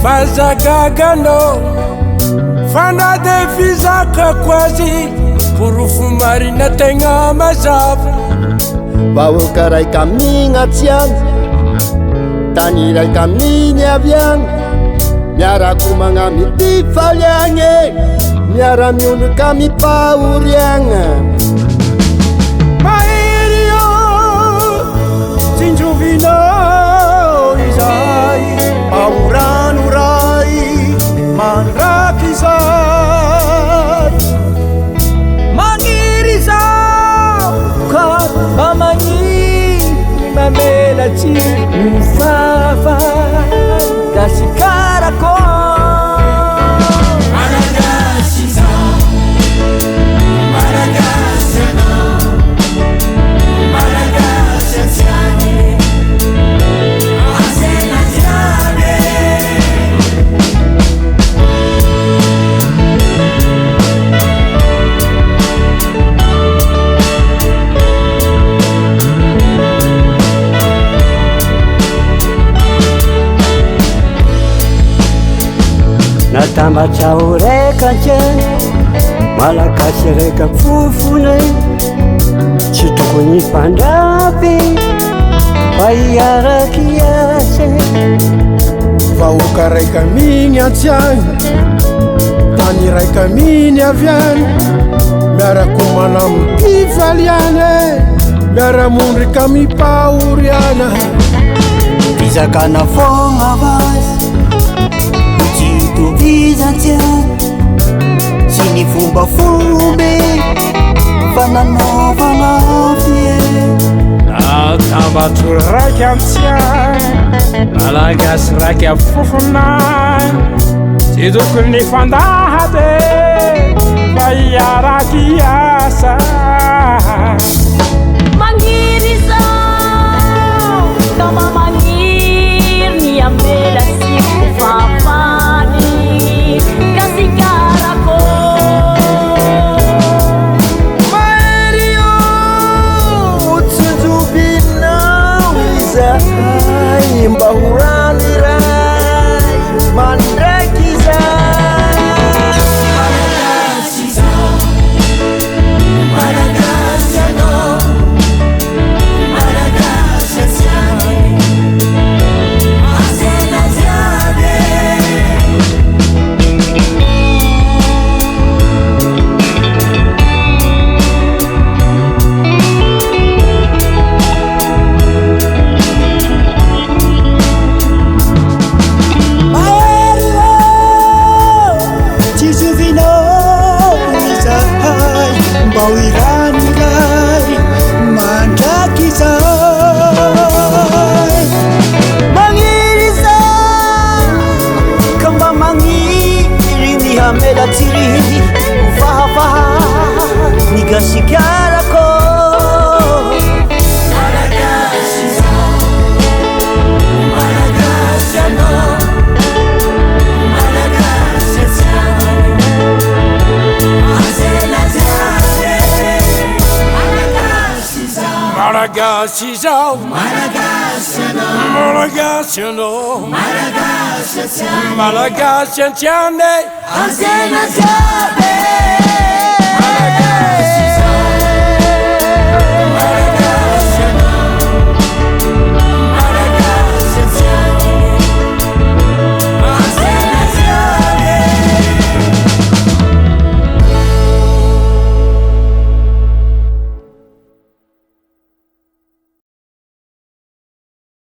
fazagagano fanade fizakako azy porofo marina tegna mazava vahoaka raika mignatsy agny tany raika miny avy agny miarako magnamy ty faly agny miara miondroka mipahory agna mahery io tsinjovinao izay aorano ray mandraky izay magniry zao ka mba magniry mamelatsy mifafa gasikarako natambatrao reka ntiany malagasy reka fofony tsy tokony fandrapy fa iaraky ase vahoaka raika miny antsiagny tany raika miny avy agny miarako manamo tifaliane miaramondrika mipahoriana fizakana fogna vazy tovizatsiany sy ny fombafomby fananaovana fie natambatro raiky amtsiagny malagasy raiky afofona tsy tokony fandahade fa iaraky asa magniry zao kama magniry ny ambela siko fafany gasikarako mahery io tsinjobinao izahay mba horano iray mandraiky izay malagasy anao malagasy atsiagny asena jiaby iraniray mandraky izay magniry zay ka mba magniry ny hamelatsy fahafaha ny gasikarako malagasy zao malagasy anao malagasy atsiagny asena jiaby malagasy zao malagasy zao malagasy anao malagasy anao malagasy atsiagny malagasy antiane asena jiaby malagasy